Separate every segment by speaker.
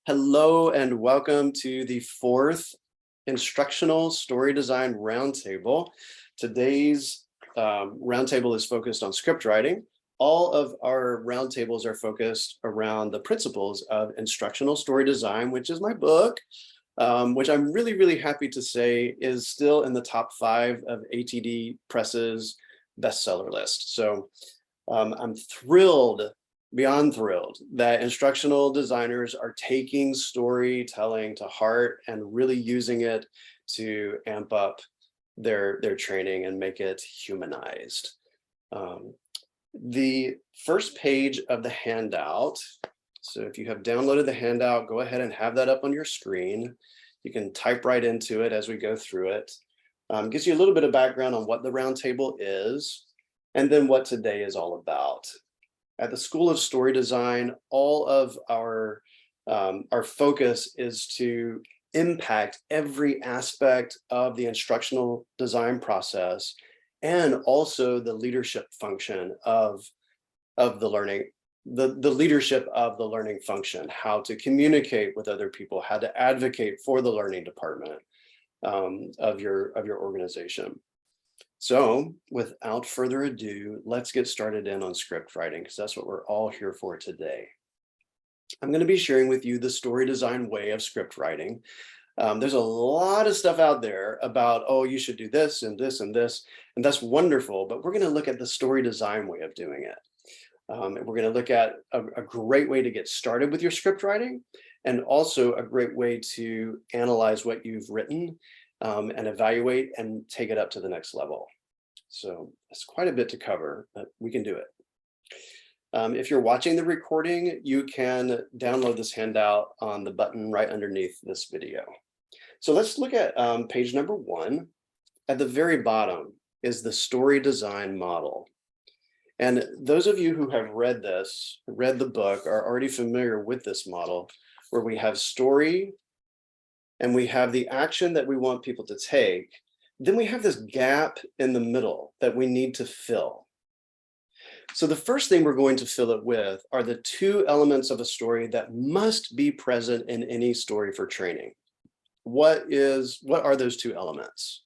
Speaker 1: Hello and welcome to the fourth Instructional Story Design Roundtable. Today's roundtable is focused on script writing. All of our roundtables are focused around the principles of instructional story design, which is my book, which I'm really happy to say is still in the top 5 of ATD Press's bestseller list. So I'm thrilled, beyond thrilled, that instructional designers are taking storytelling to heart and really using it to amp up their training and make it humanized. The first page of the handout, so if you have downloaded the handout, go ahead and have that up on your screen. You can type right into it as we go through it. Gives you a little bit of background on what the roundtable is and then what today is all about. At the School of Story Design, all of our focus is to impact every aspect of the instructional design process and also the leadership function of the learning, the leadership of the learning function, how to communicate with other people, how to advocate for the learning department of your organization. So without further ado, let's get started in on script writing, because that's what we're all here for today. I'm going to be sharing with you the story design way of script writing. There's a lot of stuff out there about, oh, you should do this and this and this, and that's wonderful, but we're going to look at the story design way of doing it. And we're going to look at a great way to get started with your script writing, and also a great way to analyze what you've written and evaluate and take it up to the next level. So it's quite a bit to cover, but we can do it. If you're watching the recording, you can download this handout on the button right underneath this video. So let's look at page number 1. At the very bottom is the story design model. And those of you who have read the book, are already familiar with this model, where we have story and we have the action that we want people to take. Then we have this gap in the middle that we need to fill. So the first thing we're going to fill it with are the 2 elements of a story that must be present in any story for training. What are those 2 elements?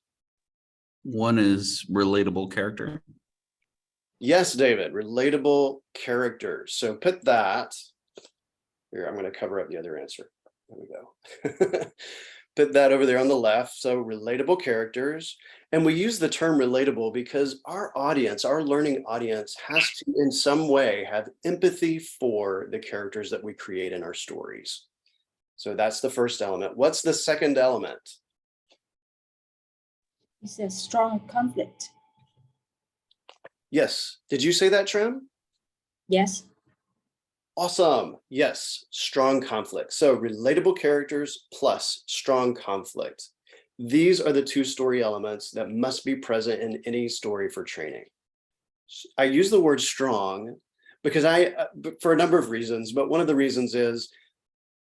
Speaker 2: One is relatable character.
Speaker 1: Yes, David, relatable characters. So put that here. I'm going to cover up the other answer. There we go. Put that over there on the left. So relatable characters. And we use the term relatable because our audience, our learning audience, has to in some way have empathy for the characters that we create in our stories. So that's the first element. What's the second element?
Speaker 3: It says strong conflict.
Speaker 1: Yes. Did you say that, Trim?
Speaker 3: Yes.
Speaker 1: Awesome. Yes, strong conflict. So relatable characters plus strong conflict. These are the 2 story elements that must be present in any story for training. I use the word strong because for a number of reasons, but one of the reasons is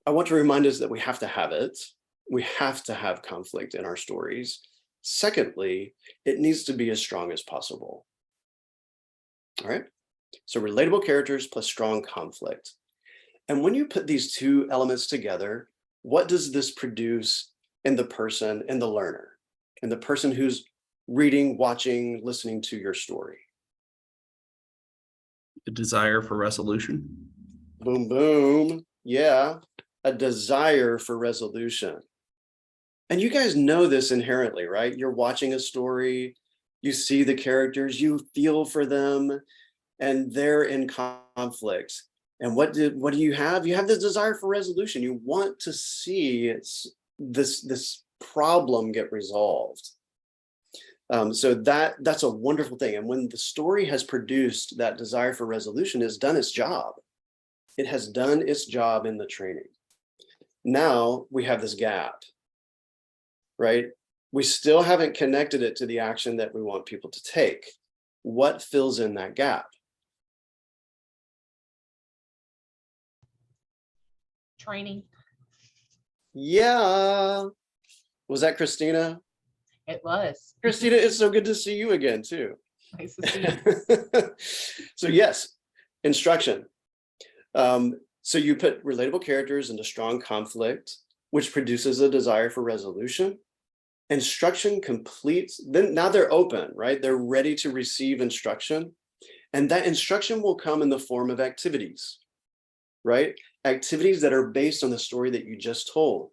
Speaker 1: I want to remind us that we have to have it. We have to have conflict in our stories. Secondly, it needs to be as strong as possible. All right. So relatable characters plus strong conflict. And when you put these 2 elements together, what does this produce in the person, in the learner, in the person who's reading, watching, listening to your story?
Speaker 2: A desire for resolution.
Speaker 1: Boom, boom. Yeah, a desire for resolution. And you guys know this inherently, right? You're watching a story, you see the characters, you feel for them, and they're in conflict. And what do you have? You have this desire for resolution. You want to see this problem get resolved. So that's a wonderful thing. And when the story has produced that desire for resolution, it's done its job. It has done its job in the training. Now we have this gap, right? We still haven't connected it to the action that we want people to take. What fills in that gap?
Speaker 4: Training.
Speaker 1: Yeah. Was that Christina?
Speaker 4: It was.
Speaker 1: Christina, it's so good to see you again, too.
Speaker 4: Nice to see you.
Speaker 1: So yes, instruction. So you put relatable characters into strong conflict, which produces a desire for resolution. Instruction completes, then now they're open, right? They're ready to receive instruction. And that instruction will come in the form of activities, right? Activities that are based on the story that you just told,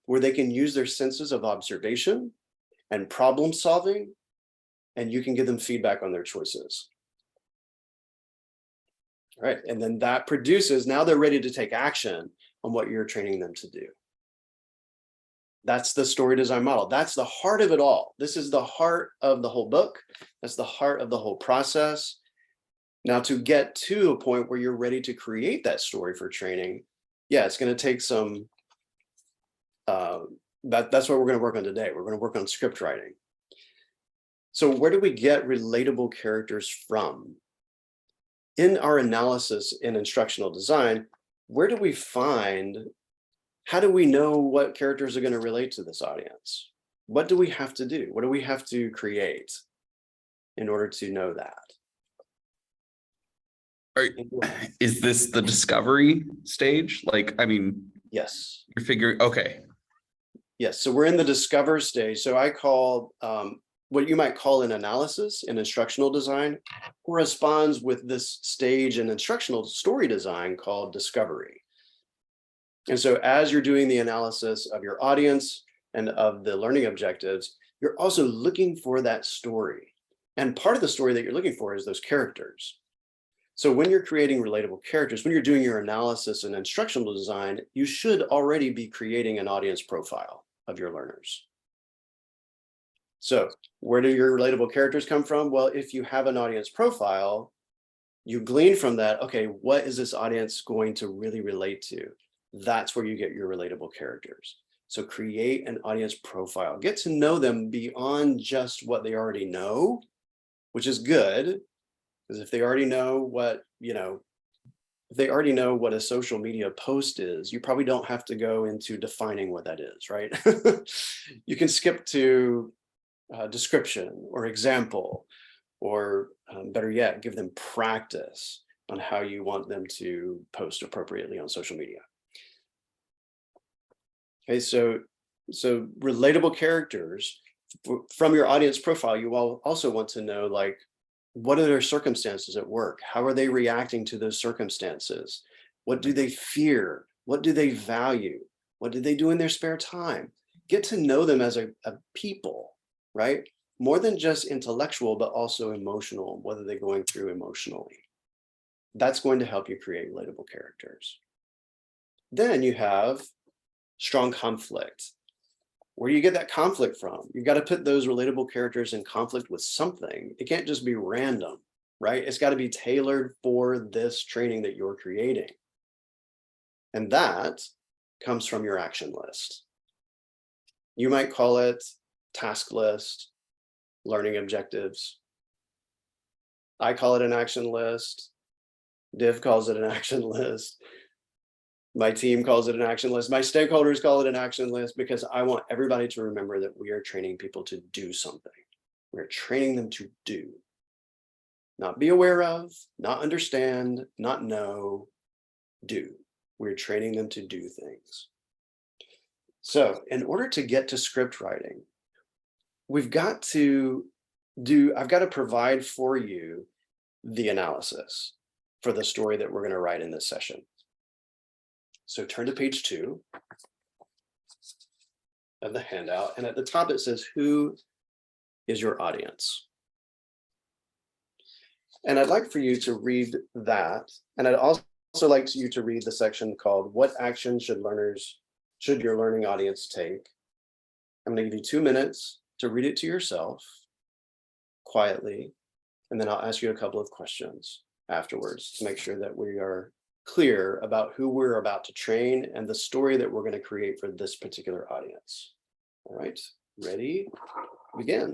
Speaker 1: where they can use their senses of observation and problem solving, and you can give them feedback on their choices. All right, and then that produces, now they're ready to take action on what you're training them to do. That's the story design model. That's the heart of it all. This is the heart of the whole book. That's the heart of the whole process. Now, to get to a point where you're ready to create that story for training, yeah, it's going to take some, that's what we're going to work on today. We're going to work on script writing. So where do we get relatable characters from? In our analysis in instructional design, where do we find, how do we know what characters are going to relate to this audience? What do we have to do? What do we have to create in order to know that?
Speaker 2: Is this the discovery stage? Like, I mean,
Speaker 1: Yes.
Speaker 2: you're figuring, okay.
Speaker 1: Yes, so we're in the discover stage. So I call what you might call an analysis in instructional design corresponds with this stage in instructional story design called discovery. And so as you're doing the analysis of your audience and of the learning objectives, you're also looking for that story. And part of the story that you're looking for is those characters. So when you're creating relatable characters, when you're doing your analysis in instructional design, you should already be creating an audience profile of your learners. So where do your relatable characters come from? Well, if you have an audience profile, you glean from that, okay, what is this audience going to really relate to? That's where you get your relatable characters. So create an audience profile, get to know them beyond just what they already know, which is good. Because if they already know what, if they already know what a social media post is, you probably don't have to go into defining what that is, right? You can skip to description or example, or better yet, give them practice on how you want them to post appropriately on social media. Okay, so relatable characters from your audience profile, you all also want to know, like, what are their circumstances at work? How are they reacting to those circumstances? What do they fear? What do they value? What do they do in their spare time? Get to know them as a people, right? More than just intellectual, but also emotional, what are they going through emotionally? That's going to help you create relatable characters. Then you have strong conflict. Where do you get that conflict from? You've got to put those relatable characters in conflict with something. It can't just be random, right? It's got to be tailored for this training that you're creating. And that comes from your action list. You might call it task list, learning objectives. I call it an action list. Div calls it an action list. My team calls it an action list. My stakeholders call it an action list, because I want everybody to remember that we are training people to do something. We're training them to do, not be aware of, not understand, not know, do. We're training them to do things. So in order to get to script writing, I've got to provide for you the analysis for the story that we're going to write in this session. So turn to page 2 of the handout, and at the top it says, who is your audience? And I'd like for you to read that, and I'd also like you to read the section called what action should your learning audience take? I'm going to give you 2 minutes to read it to yourself quietly, and then I'll ask you a couple of questions afterwards to make sure that we are clear about who we're about to train and the story that we're going to create for this particular audience. All right, ready? Begin.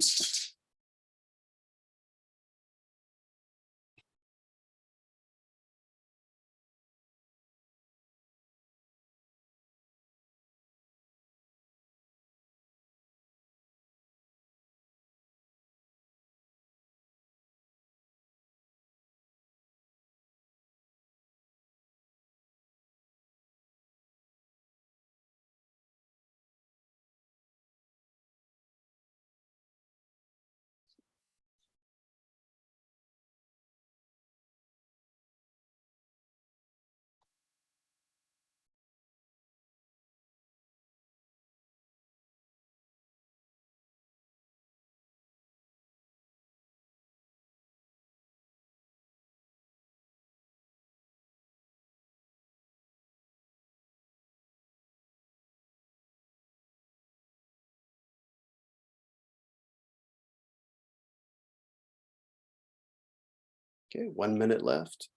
Speaker 1: Okay, 1 minute left.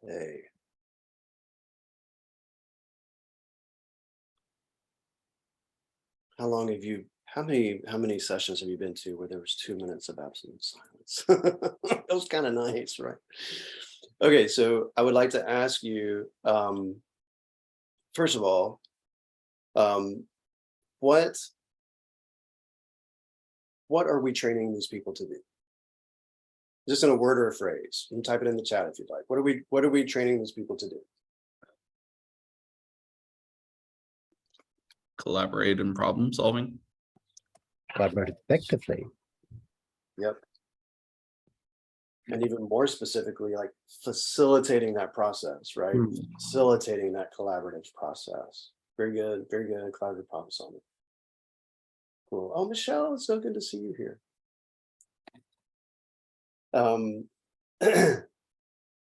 Speaker 1: Okay. How long have you, how many sessions have you been to where there was 2 minutes of absolute silence? That was kind of nice, right? Okay, so I would like to ask you, first of all, what are we training these people to do? Just in a word or a phrase. You can type it in the chat if you'd like. What are we training these people to do?
Speaker 2: Collaborate in problem solving.
Speaker 5: Collaborate effectively.
Speaker 1: Yep. And even more specifically, like facilitating that process, right?
Speaker 5: Hmm.
Speaker 1: Facilitating that collaborative process. Very good, collaborative problem solving. Cool. Oh, Michelle, it's so good to see you here.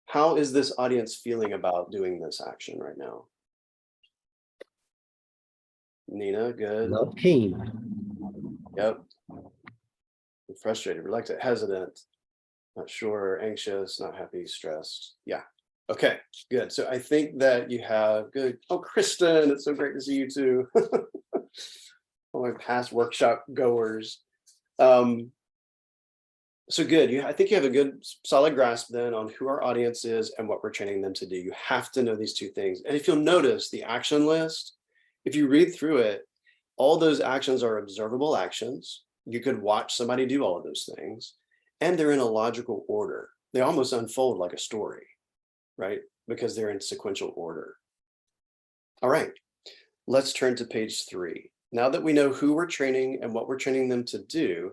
Speaker 1: How is this audience feeling about doing this action right now? Nina, good.
Speaker 5: Not keen.
Speaker 1: Yep. Frustrated, reluctant, hesitant, not sure, anxious, not happy, stressed. Yeah. Okay, good. So I think that you have good. Oh, Kristen, it's so great to see you too. All my past workshop goers. So good. I think you have a good solid grasp then on who our audience is and what we're training them to do. You have to know these two things. And if you'll notice the action list, if you read through it, all those actions are observable actions. You could watch somebody do all of those things, and they're in a logical order. They almost unfold like a story, right? Because they're in sequential order. All right, let's turn to page 3. Now that we know who we're training and what we're training them to do,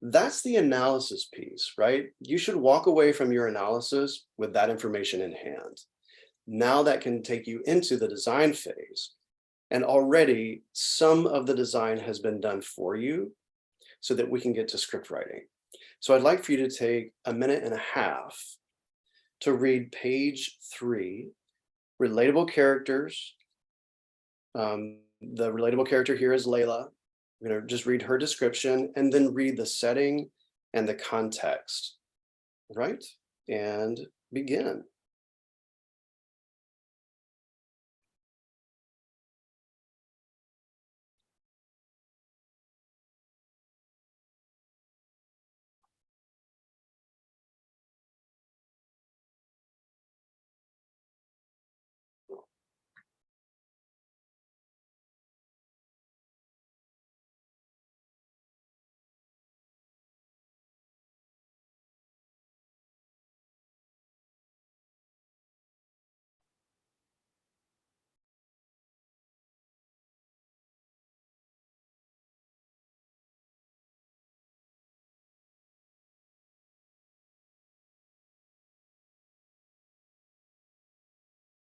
Speaker 1: that's the analysis piece, right? You should walk away from your analysis with that information in hand. Now that can take you into the design phase. And already some of the design has been done for you so that we can get to script writing. So I'd like for you to take a minute and a half to read page 3, relatable characters. The relatable character here is Layla. I'm going to just read her description and then read the setting and the context, right? And begin.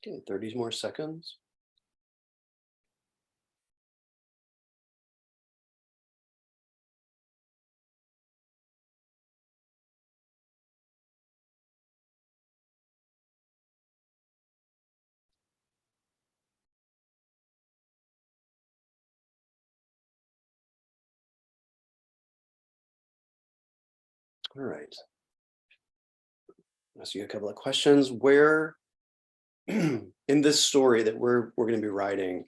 Speaker 1: Okay, 30 more seconds. All right. Ask you a couple of questions. Where in this story that we're going to be writing,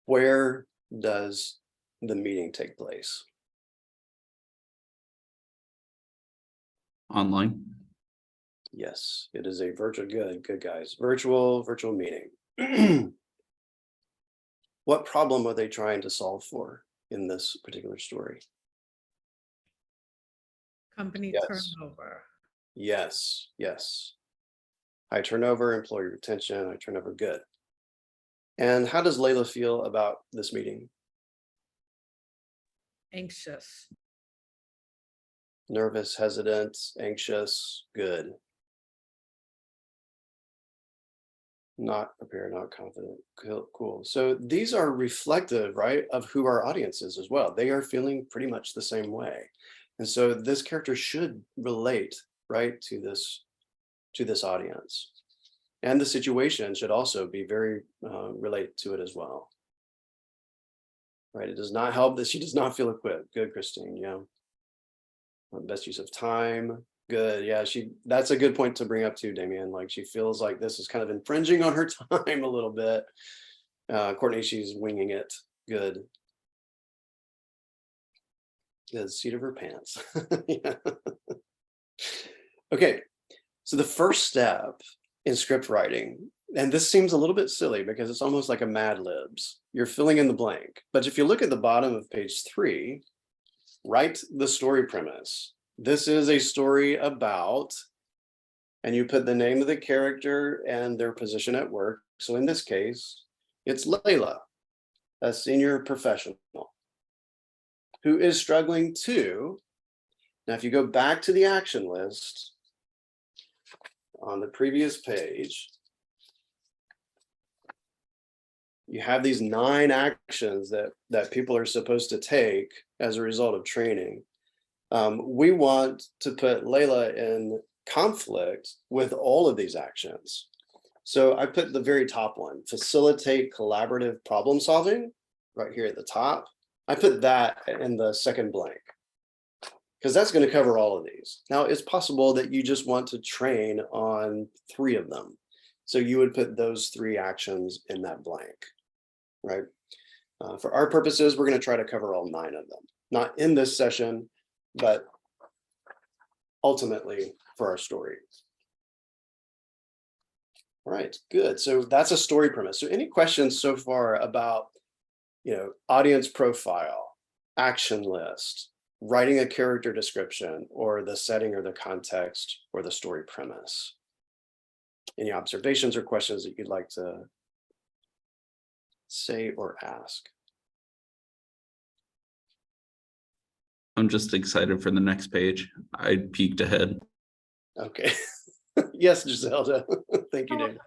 Speaker 1: where does the meeting take place?
Speaker 2: Online.
Speaker 1: Yes, it is a virtual, good guys, virtual meeting. What problem are they trying to solve for in this particular story?
Speaker 6: Company
Speaker 1: Yes.
Speaker 6: turnover.
Speaker 1: Yes, yes. High turnover, employee retention, high turnover, good. And how does Layla feel about this meeting?
Speaker 6: Anxious.
Speaker 1: Nervous, hesitant, anxious, good. Not prepared, not confident. Cool. So these are reflective, right, of who our audience is as well. They are feeling pretty much the same way. And so this character should relate, right, to this audience. And the situation should also be very relate to it as well. Right, it does not help that she does not feel equipped. Good, Christine, yeah. Best use of time, good, yeah, that's a good point to bring up too, Damien. Like she feels like this is kind of infringing on her time a little bit. Courtney, she's winging it, good. Good, seat of her pants. Yeah. Okay, so the first step in script writing, and this seems a little bit silly because it's almost like a Mad Libs. You're filling in the blank. But if you look at the bottom of page 3, write the story premise. This is a story about, and you put the name of the character and their position at work. So in this case, it's Layla, a senior professional who is struggling to, now if you go back to the action list on the previous page, you have these 9 actions that people are supposed to take as a result of training. We want to put Layla in conflict with all of these actions. So I put the very top one, facilitate collaborative problem solving, right here at the top. I put that in the second blank because that's going to cover all of these. Now it's possible that you just want to train on 3 of them. So you would put those 3 actions in that blank, right? For our purposes, we're going to try to cover all 9 of them, not in this session, but ultimately for our story. All right, good. So that's a story premise. So any questions so far about, audience profile, action list, writing a character description, or the setting or the context or the story premise? Any observations or questions that you'd like to say or ask?
Speaker 2: I'm just excited for the next page. I peeked ahead.
Speaker 1: Okay. Yes, Giselda. Thank you, David.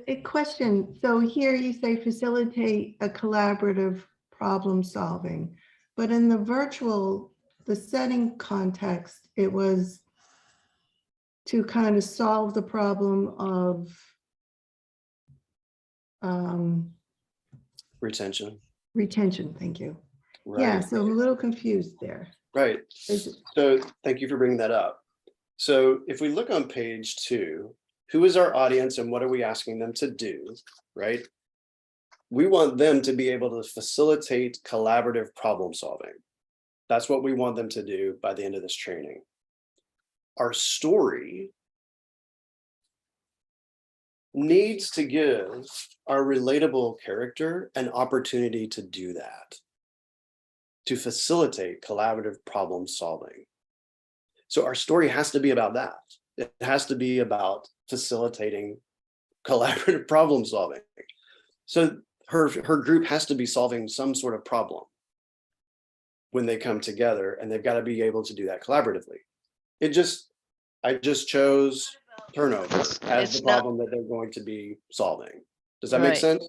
Speaker 7: A question. So here you say facilitate a collaborative problem solving, but in the setting context, it was to kind of solve the problem of
Speaker 1: Retention.
Speaker 7: retention. Thank you.
Speaker 1: Right.
Speaker 7: Yeah, so I'm a little confused there.
Speaker 1: Right. So thank you for bringing that up. So if we look on page 2, who is our audience and what are we asking them to do, right? We want them to be able to facilitate collaborative problem solving. That's what we want them to do by the end of this training. Our story needs to give our relatable character an opportunity to do that, to facilitate collaborative problem solving. So our story has to be about that. It has to be about facilitating collaborative problem solving. So her group has to be solving some sort of problem when they come together, and they've got to be able to do that collaboratively. I just chose turnover as the problem that they're going to be solving. Does that make
Speaker 8: Right.
Speaker 1: sense?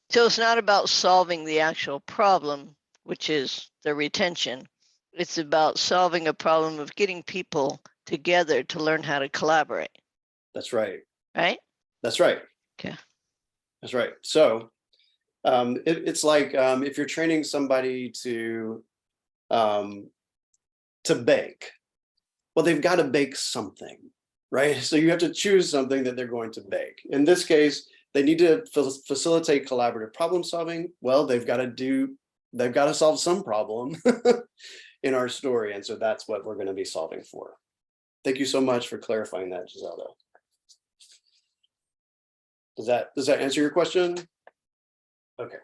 Speaker 8: So it's not about solving the actual problem, which is the retention. It's about solving a problem of getting people together to learn how to collaborate,
Speaker 1: That's right.
Speaker 8: right?
Speaker 1: That's right.
Speaker 8: Okay.
Speaker 1: That's right. So it's like if you're training somebody to bake, well, they've got to bake something, right? So you have to choose something that they're going to bake. In this case, they need to facilitate collaborative problem solving. Well, they've got to solve some problem in our story. And so that's what we're going to be solving for. Thank you so much for clarifying that, Giselda. Does that answer your question? Okay.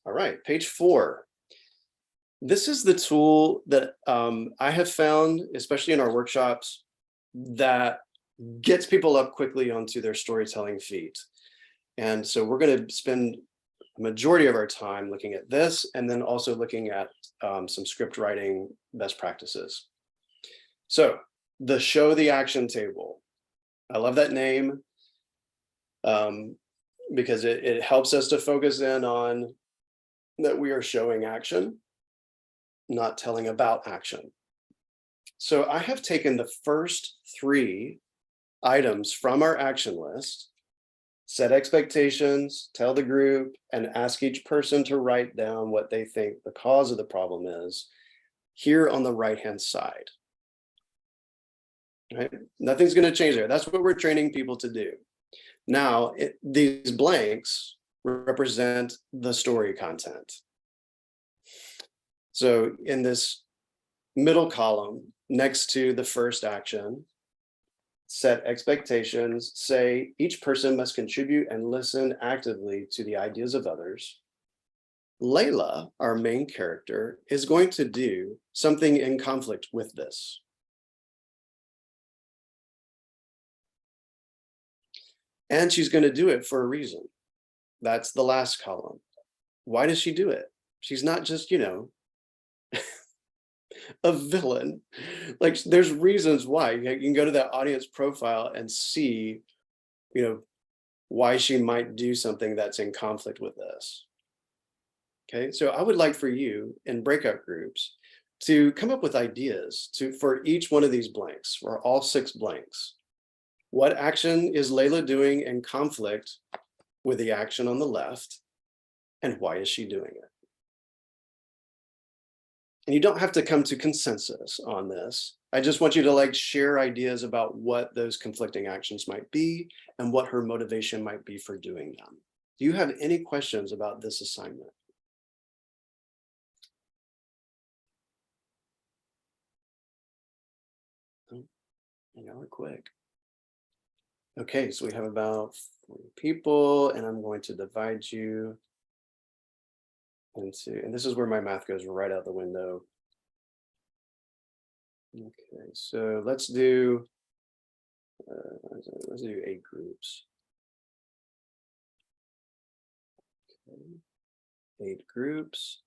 Speaker 1: All right, page 4. This is the tool that I have found, especially in our workshops, that gets people up quickly onto their storytelling feet. And so we're going to spend a majority of our time looking at this, and then also looking at some script writing best practices. So the show the action table. I love that name because it helps us to focus in on that we are showing action, not telling about action. So I have taken the first 3 items from our action list, set expectations, tell the group, and ask each person to write down what they think the cause of the problem is, here on the right-hand side. Right? Nothing's going to change there. That's what we're training people to do. Now, these blanks represent the story content. So in this middle column, next to the first action, set expectations, say each person must contribute and listen actively to the ideas of others. Layla, our main character, is going to do something in conflict with this. And she's going to do it for a reason. That's the last column. Why does she do it? She's not just, a villain. Like, there's reasons why. You can go to that audience profile and see, why she might do something that's in conflict with this. Okay, so I would like for you in breakout groups to come up with ideas for each one of these blanks, or all 6 blanks. What action is Layla doing in conflict with the action on the left, and why is she doing it? And you don't have to come to consensus on this. I just want you to share ideas about what those conflicting actions might be and what her motivation might be for doing them. Do you have any questions about this assignment? Oh, we're quick. Okay, so we have about 40 people, and I'm going to divide you into, and this is where my math goes right out the window. Okay, so let's do 8 groups. Okay. 8 groups.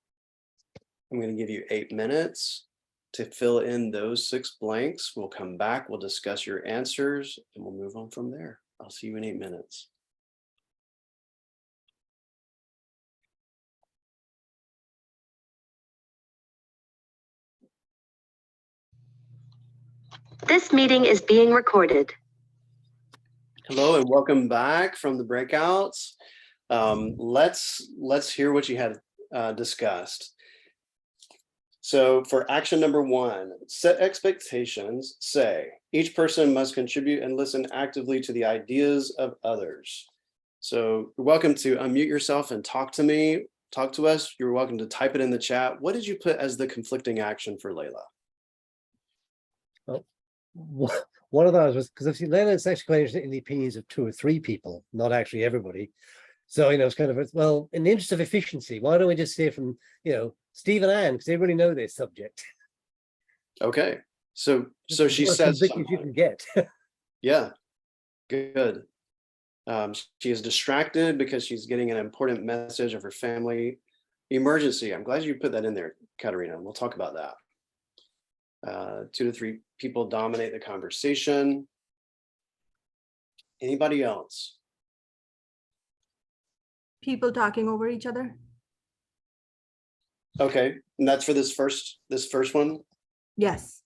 Speaker 1: I'm going to give you 8 minutes to fill in those 6 blanks. We'll come back, we'll discuss your answers, and we'll move on from there. I'll see you in 8 minutes.
Speaker 6: This meeting is being recorded.
Speaker 1: Hello and welcome back from the breakouts. Let's hear what you had discussed. So for action number 1, set expectations, say each person must contribute and listen actively to the ideas of others. So you're welcome to unmute yourself and talk to us. You're welcome to type it in the chat. What did you put as the conflicting action for Layla?
Speaker 5: Well, one of those was because obviously Layla is actually in the opinions of 2 or 3 people, not actually everybody. So, it's kind of, well, in the interest of efficiency, why don't we just say from, Steve and Anne, because they really know this subject.
Speaker 1: Okay, so she says
Speaker 5: you can get.
Speaker 1: Yeah, good. She is distracted because she's getting an important message of her family emergency. I'm glad you put that in there, Katerina. We'll talk about that. 2 to 3 people dominate the conversation. Anybody else?
Speaker 9: People talking over each other.
Speaker 1: Okay, and that's for this first one?
Speaker 9: Yes.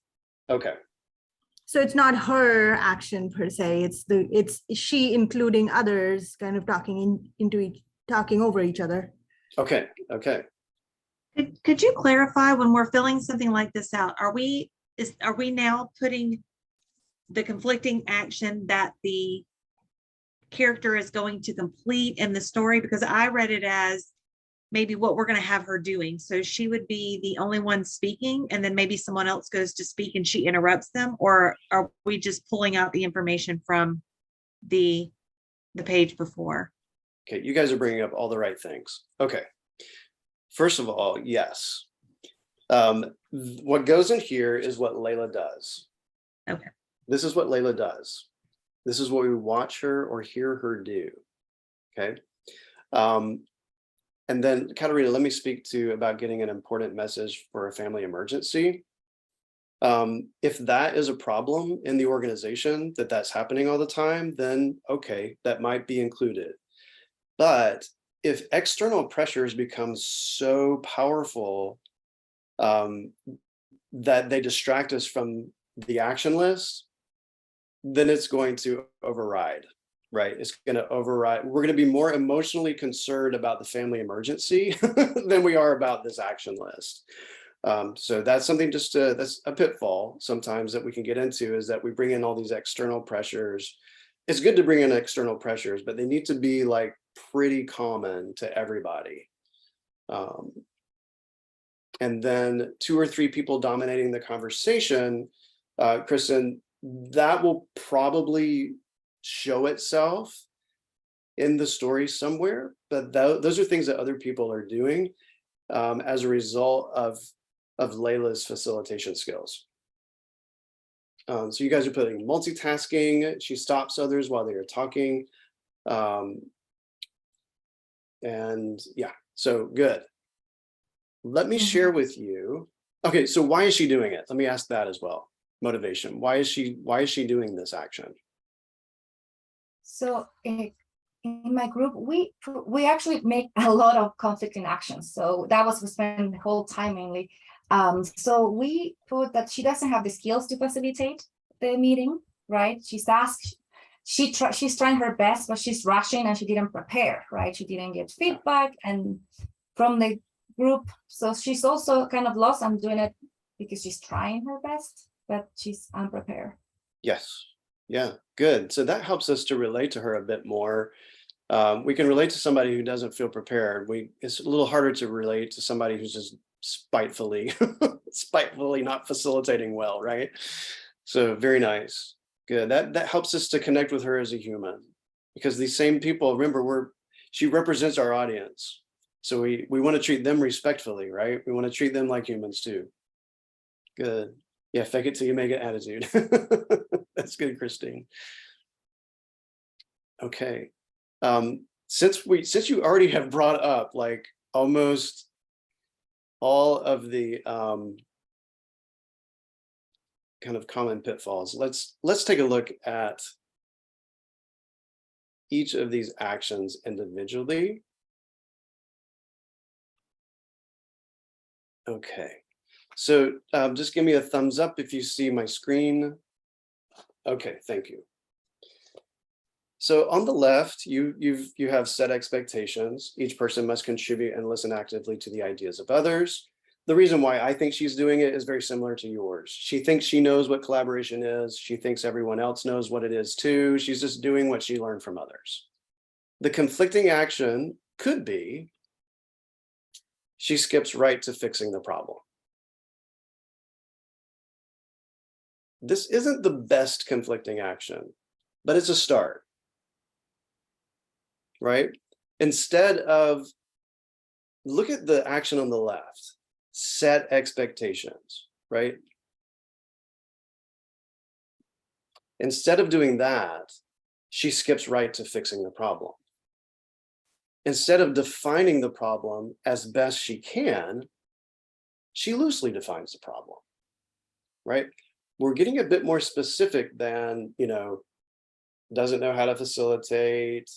Speaker 1: Okay.
Speaker 9: So it's not her action per se. It's she including others, kind of talking over each other.
Speaker 1: Okay.
Speaker 10: Could you clarify when we're filling something like this out? Are we now putting the conflicting action that the character is going to complete in the story? Because I read it as maybe what we're going to have her doing. So she would be the only one speaking, and then maybe someone else goes to speak and she interrupts them, or are we just pulling out the information from the page before?
Speaker 1: Okay, you guys are bringing up all the right things. Okay. First of all, yes. What goes in here is what Layla does.
Speaker 10: Okay.
Speaker 1: This is what Layla does. This is what we watch her or hear her do. Okay. And then Katarina, let me speak to about getting an important message for a family emergency. If that is a problem in the organization, that's happening all the time, then okay, that might be included. But if external pressures become so powerful that they distract us from the action list, then it's going to override, right? It's going to override. We're going to be more emotionally concerned about the family emergency than we are about this action list. So that's something that's a pitfall sometimes that we can get into, is that we bring in all these external pressures. It's good to bring in external pressures, but they need to be like pretty common to everybody. And then 2 or 3 people dominating the conversation, Kristen, that will probably show itself in the story somewhere, but those are things that other people are doing as a result of Layla's facilitation skills. So you guys are putting multitasking. She stops others while they are talking. And yeah, so good. Let me share with you. Okay, so why is she doing it? Let me ask that as well. Motivation. Why is she doing this action?
Speaker 11: So in my group, we actually make a lot of conflicting actions. So that was we spent the whole time mainly. So we put that she doesn't have the skills to facilitate the meeting, right? She's asked, she's trying her best, but she's rushing and she didn't prepare, right? She didn't get feedback and from the group. So she's also kind of lost. I'm doing it because she's trying her best, but she's unprepared.
Speaker 1: Yes. Yeah, good. So that helps us to relate to her a bit more. We can relate to somebody who doesn't feel prepared. It's a little harder to relate to somebody who's just spitefully not facilitating well, right? So very nice. Good. That helps us to connect with her as a human, because these same people, remember, she represents our audience. So we want to treat them respectfully, right? We want to treat them like humans too. Good. Yeah, fake it till you make it attitude. That's good, Christine. Okay. Since you already have brought up like almost all of the kind of common pitfalls, let's take a look at each of these actions individually. Okay. So just give me a thumbs up if you see my screen. Okay, thank you. So on the left, you have set expectations. Each person must contribute and listen actively to the ideas of others. The reason why I think she's doing it is very similar to yours. She thinks she knows what collaboration is. She thinks everyone else knows what it is too. She's just doing what she learned from others. The conflicting action could be she skips right to fixing the problem. This isn't the best conflicting action, but it's a start, right? Instead of, look at the action on the left, set expectations, right? Instead of doing that, she skips right to fixing the problem. Instead of defining the problem as best she can, she loosely defines the problem, right? We're getting a bit more specific than, doesn't know how to facilitate.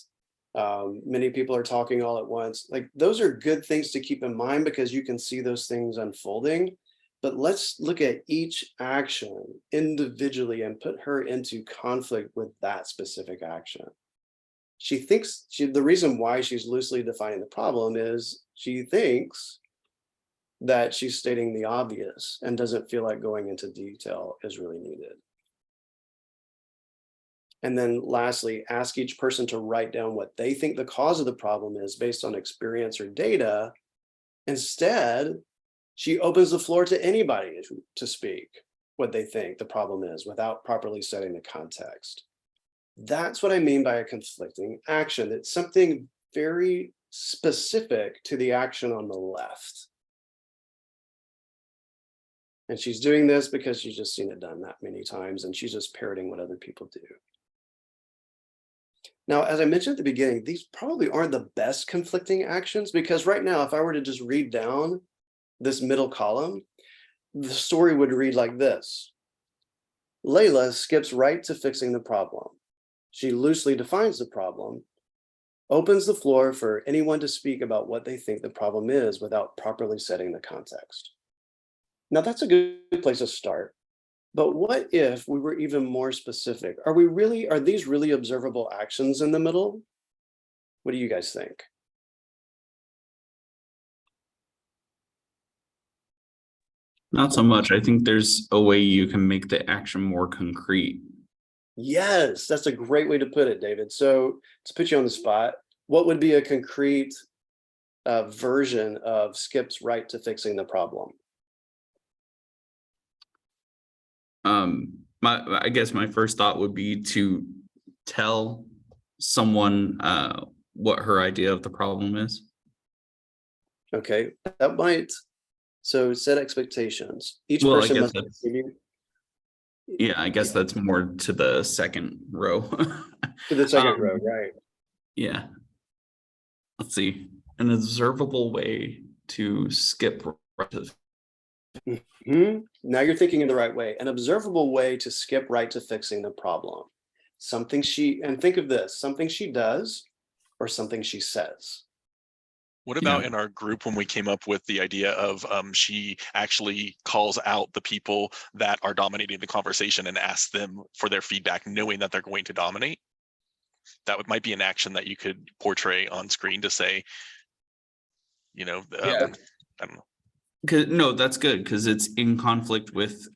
Speaker 1: Many people are talking all at once. Like, those are good things to keep in mind because you can see those things unfolding. But let's look at each action individually and put her into conflict with that specific action. She thinks the reason why she's loosely defining the problem is she thinks that she's stating the obvious and doesn't feel like going into detail is really needed. And then lastly, ask each person to write down what they think the cause of the problem is based on experience or data. Instead, she opens the floor to anybody to speak what they think the problem is without properly setting the context. That's what I mean by a conflicting action. It's something very specific to the action on the left. And she's doing this because she's just seen it done that many times, and she's just parroting what other people do. Now, as I mentioned at the beginning, these probably aren't the best conflicting actions, because right now, if I were to just read down this middle column, the story would read like this. Layla skips right to fixing the problem. She loosely defines the problem, opens the floor for anyone to speak about what they think the problem is without properly setting the context. Now, that's a good place to start. But what if we were even more specific? Are these really observable actions in the middle? What do you guys think?
Speaker 2: Not so much. I think there's a way you can make the action more concrete.
Speaker 1: Yes, that's a great way to put it, David. So to put you on the spot, what would be a concrete version of skips right to fixing the problem?
Speaker 2: I guess my first thought would be to tell someone what her idea of the problem is.
Speaker 1: Okay, that might. So set expectations. Each
Speaker 2: Well, I
Speaker 1: person
Speaker 2: guess
Speaker 1: must
Speaker 2: that's-
Speaker 1: contribute.
Speaker 2: Yeah, I guess that's more to the second row.
Speaker 1: To the second row, right?
Speaker 2: Yeah. Let's see. An observable way to skip right to
Speaker 1: Now you're thinking in the right way. An observable way to skip right to fixing the problem. Something and think of this, something she does or something she says.
Speaker 12: What about in our group when we came up with the idea of she actually calls out the people that are dominating the conversation and asks them for their feedback, knowing that they're going to dominate? That might be an action that you could portray on screen to say, I don't know.
Speaker 2: No, that's good because it's in conflict with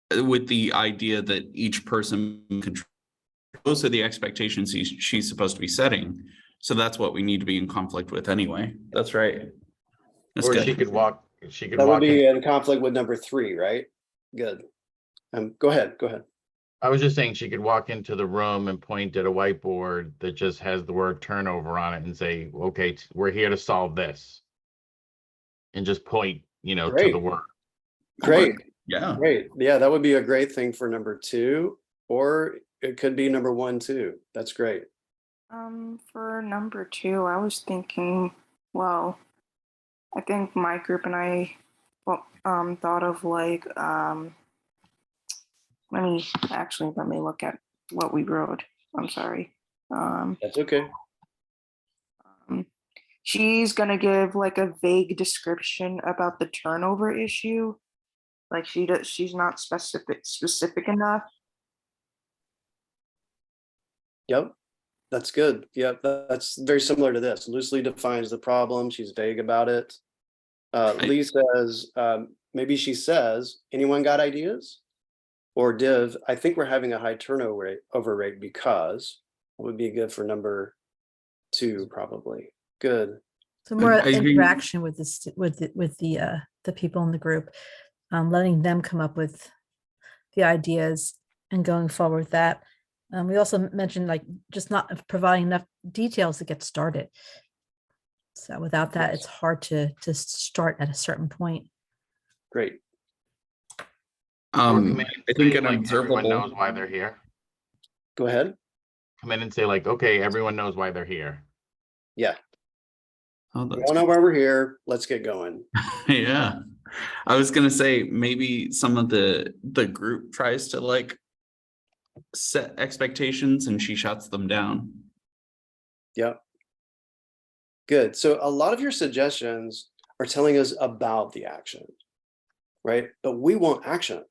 Speaker 2: the idea that each person controls. Those are the expectations she's supposed to be setting. So that's what we need to be in conflict with anyway. That's right. That's
Speaker 13: Or
Speaker 2: good.
Speaker 13: she could walk
Speaker 1: That would be in conflict with number 3, right? Good. Go ahead.
Speaker 13: I was just saying she could walk into the room and point at a whiteboard that just has the word turnover on it and say, okay, we're here to solve this. And just point, to the word.
Speaker 1: Great.
Speaker 2: Yeah.
Speaker 1: Great. Yeah, that would be a great thing for number 2, or it could be number 1 too. That's great.
Speaker 14: For number 2, I was thinking, well, I think my group and I thought of like let me look at what we wrote. I'm sorry.
Speaker 1: That's okay.
Speaker 14: She's gonna give like a vague description about the turnover issue. Like she's not specific enough.
Speaker 1: Yep. That's good. Yep. That's very similar to this. Loosely defines the problem. She's vague about it. Lee says, maybe she says, anyone got ideas? Or Div, I think we're having a high turnover rate because it would be good for number 2, probably. Good.
Speaker 15: So more interaction with the people in the group, letting them come up with the ideas and going forward with that. We also mentioned like just not providing enough details to get started. So without that, it's hard to start at a certain point.
Speaker 1: Great.
Speaker 13: I
Speaker 2: think an
Speaker 13: observable
Speaker 2: observable
Speaker 13: knows why they're here.
Speaker 1: Go ahead.
Speaker 13: Come in and say like, okay, everyone knows why they're here.
Speaker 1: Yeah.
Speaker 2: Oh,
Speaker 1: We all know why we're here. Let's get going.
Speaker 2: Yeah. I was gonna say maybe some of the group tries to like set expectations and she shuts them down.
Speaker 1: Yep. Good. So a lot of your suggestions are telling us about the action, right? But we want action,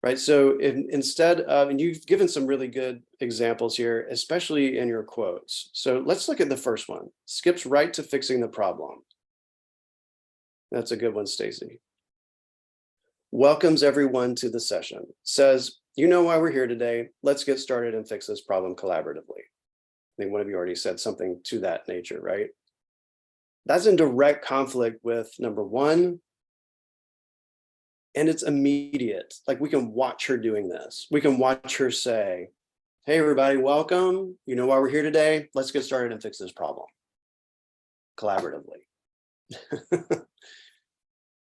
Speaker 1: right? So instead of, and you've given some really good examples here, especially in your quotes. So let's look at the first one. Skips right to fixing the problem. That's a good one, Stacy. Welcomes everyone to the session. Says, You know why we're here today. Let's get started and fix this problem collaboratively. I think one of you already said something to that nature, right? That's in direct conflict with number one. And it's immediate. Like we can watch her doing this. We can watch her say, hey, everybody, welcome. You know why we're here today. Let's get started and fix this problem collaboratively.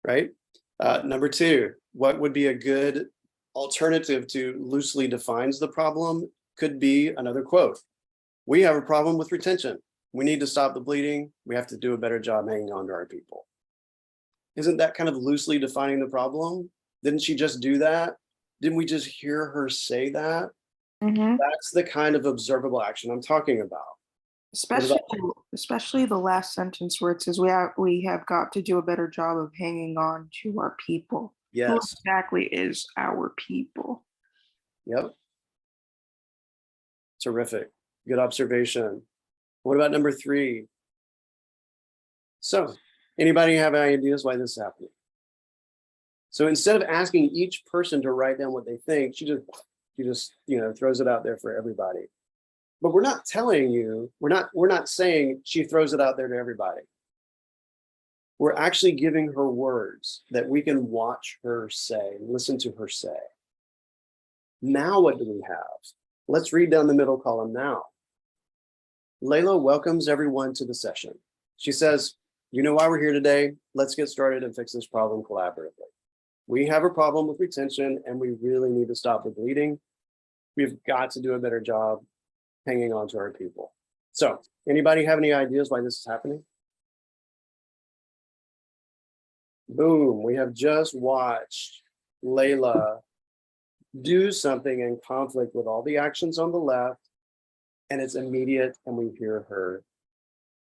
Speaker 1: Right? Number two, what would be a good alternative to loosely defines the problem could be another quote. We have a problem with retention. We need to stop the bleeding. We have to do a better job hanging on to our people. Isn't that kind of loosely defining the problem? Didn't she just do that? Didn't we just hear her say that? That's the kind of observable action I'm talking about.
Speaker 14: Especially the last sentence where it says we have got to do a better job of hanging on to our people. Who
Speaker 1: Yes.
Speaker 14: exactly is our people?
Speaker 1: Yep. Terrific. Good observation. What about number three? So, anybody have any ideas why this is happening? So instead of asking each person to write down what they think, she just throws it out there for everybody. But we're not telling you, we're not saying she throws it out there to everybody. We're actually giving her words that we can watch her say, listen to her say. Now what do we have? Let's read down the middle column now. Layla welcomes everyone to the session. She says, you know why we're here today. Let's get started and fix this problem collaboratively. We have a problem with retention and we really need to stop the bleeding. We've got to do a better job hanging on to our people. So, anybody have any ideas why this is happening? Boom, we have just watched Layla do something in conflict with all the actions on the left, and it's immediate, and we hear her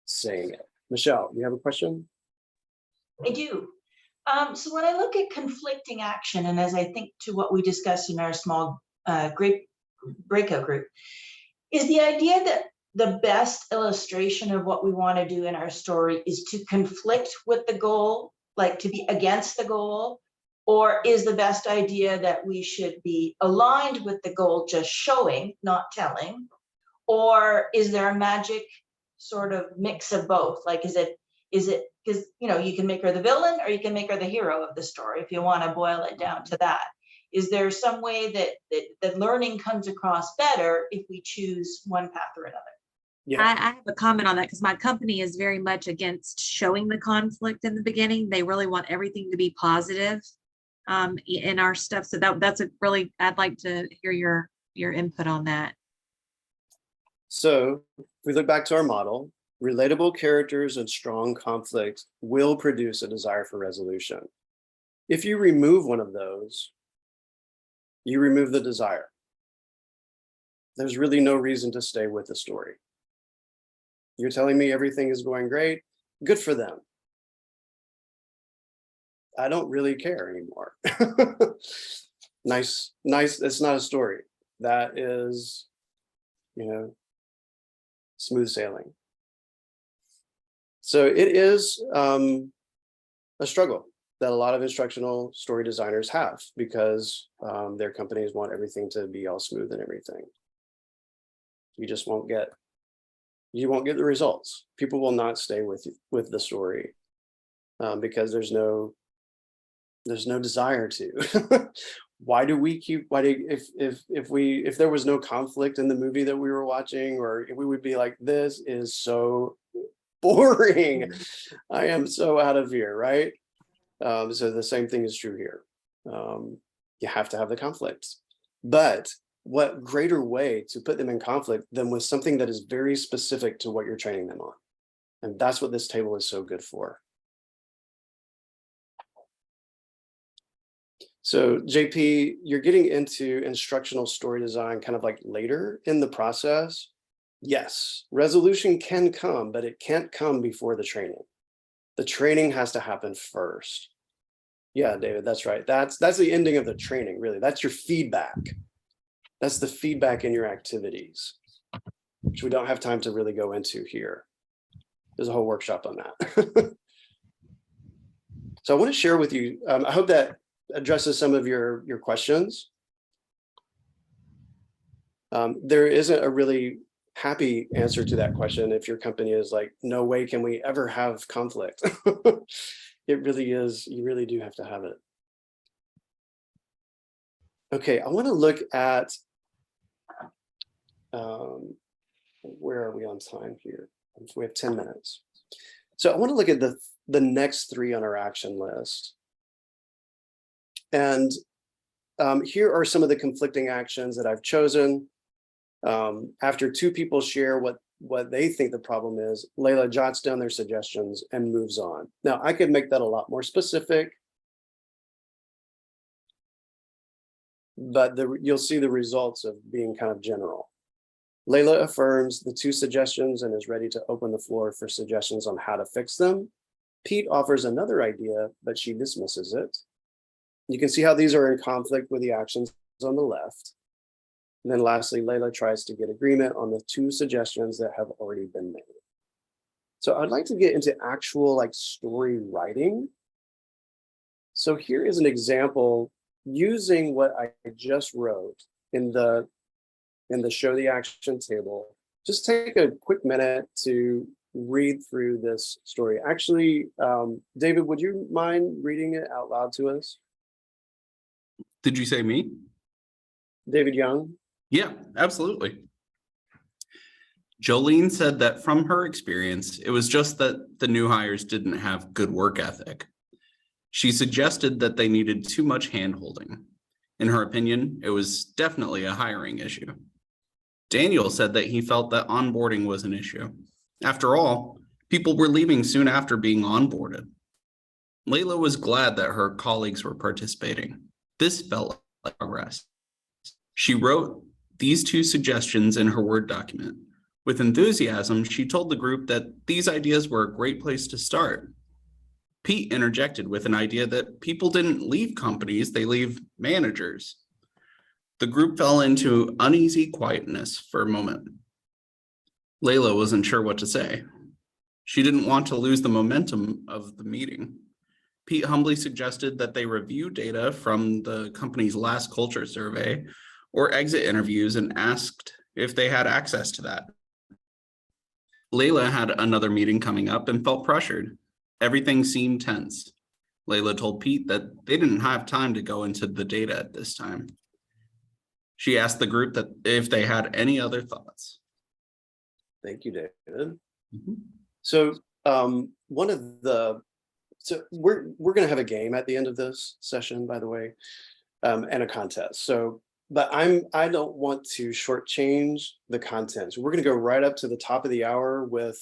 Speaker 1: saying it. Michelle, you have a question?
Speaker 16: I do. So when I look at conflicting action, and as I think to what we discussed in our small breakout group, is the idea that the best illustration of what we want to do in our story is to conflict with the goal, like to be against the goal, or is the best idea that we should be aligned with the goal, just showing, not telling? Or is there a magic sort of mix of both? Like, is it because you can make her the villain or you can make her the hero of the story if you want to boil it down to that. Is there some way that learning comes across better if we choose one path or another?
Speaker 1: Yeah.
Speaker 10: I have a comment on that because my company is very much against showing the conflict in the beginning. They really want everything to be positive in our stuff. So that's a really, I'd like to hear your input on that.
Speaker 1: So if we look back to our model, relatable characters and strong conflict will produce a desire for resolution. If you remove one of those, you remove the desire. There's really no reason to stay with the story. You're telling me everything is going great, good for them. I don't really care anymore. Nice, it's not a story. That is, smooth sailing. So it is a struggle that a lot of instructional story designers have because their companies want everything to be all smooth and everything. You just won't get the results. People will not stay with the story because there's no desire to. If there was no conflict in the movie that we were watching, or we would be like, this is so boring. I am so out of here, right? So the same thing is true here. You have to have the conflict, but what greater way to put them in conflict than with something that is very specific to what you're training them on? And that's what this table is so good for. So JP, you're getting into instructional story design kind of like later in the process. Yes, resolution can come, but it can't come before the training. The training has to happen first. Yeah, David, that's right. That's the ending of the training, really. That's your feedback. That's the feedback in your activities, which we don't have time to really go into here. There's a whole workshop on that. So I want to share with you, I hope that addresses some of your questions. There isn't a really happy answer to that question if your company is like, no way can we ever have conflict. It really is, you really do have to have it. Okay, I want to look at, where are we on time here? We have 10 minutes. So I want to look at the next 3 on our action list. And here are some of the conflicting actions that I've chosen. After 2 people share what they think the problem is, Layla jots down their suggestions and moves on. Now, I could make that a lot more specific, but you'll see the results of being kind of general. Layla affirms the 2 suggestions and is ready to open the floor for suggestions on how to fix them. Pete offers another idea, but she dismisses it. You can see how these are in conflict with the actions on the left. And then lastly, Layla tries to get agreement on the 2 suggestions that have already been made. So I'd like to get into actual like story writing. So here is an example using what I just wrote in the show the action table. Just take a quick minute to read through this story. Actually, David, would you mind reading it out loud to us?
Speaker 2: Did you say me?
Speaker 1: David Young?
Speaker 2: Yeah, absolutely. Jolene said that from her experience, it was just that the new hires didn't have good work ethic. She suggested that they needed too much hand-holding. In her opinion, it was definitely a hiring issue. Daniel said that he felt that onboarding was an issue. After all, people were leaving soon after being onboarded. Layla was glad that her colleagues were participating. This felt like progress. She wrote these 2 suggestions in her Word document. With enthusiasm, she told the group that these ideas were a great place to start. Pete interjected with an idea that people didn't leave companies, they leave managers. The group fell into uneasy quietness for a moment. Layla wasn't sure what to say. She didn't want to lose the momentum of the meeting. Pete humbly suggested that they review data from the company's last culture survey or exit interviews and asked if they had access to that. Layla had another meeting coming up and felt pressured. Everything seemed tense. Layla told Pete that they didn't have time to go into the data at this time. She asked the group that if they had any other thoughts.
Speaker 1: Thank you, David. So so we're going to have a game at the end of this session, by the way, and a contest. So, but I don't want to shortchange the content. So we're going to go right up to the top of the hour with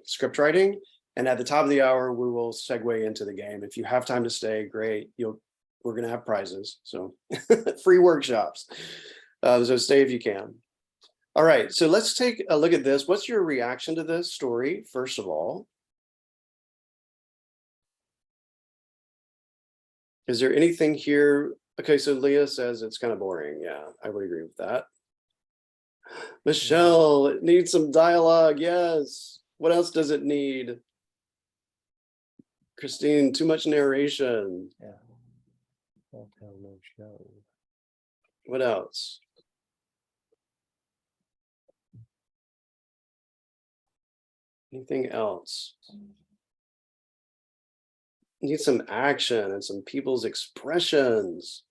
Speaker 1: script writing, and at the top of the hour we will segue into the game. If you have time to stay, great. We're going to have prizes, so free workshops. So stay if you can. All right, so let's take a look at this. What's your reaction to this story, first of all? Is there anything here? Okay, so Leah says it's kind of boring. Yeah, I would agree with that. Michelle, it needs some dialogue. Yes. What else does it need? Christine, too much narration.
Speaker 5: Yeah. Don't tell no show.
Speaker 1: What else? Anything else? Need some action and some people's expressions.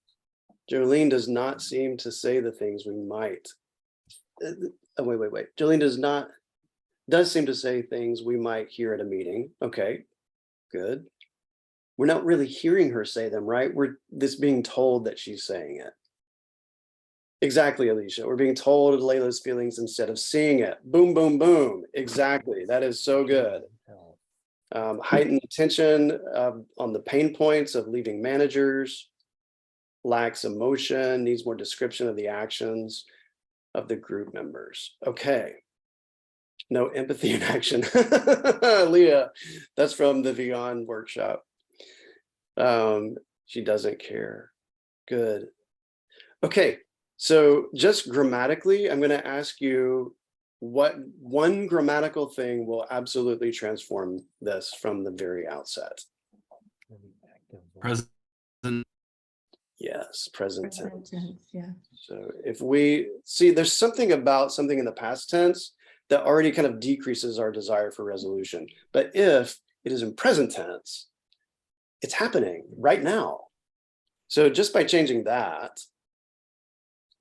Speaker 1: Jolene does not seem to say the things we might. Oh, wait. Jolene does seem to say things we might hear at a meeting. Okay, good. We're not really hearing her say them, right? We're this being told that she's saying it. Exactly, Alicia. We're being told Layla's feelings instead of seeing it. Boom, boom, boom. Exactly. That is so good. Heightened attention on the pain points of leaving managers, lacks emotion, needs more description of the actions of the group members. Okay. No empathy in action. Leah, that's from the Beyond workshop. She doesn't care. Good. Okay, so just grammatically, I'm going to ask you what one grammatical thing will absolutely transform this from the very outset.
Speaker 2: Present.
Speaker 1: Yes, present tense.
Speaker 9: Present tense, yeah.
Speaker 1: So if we see, there's something about something in the past tense that already kind of decreases our desire for resolution. But if it is in present tense, it's happening right now. So just by changing that,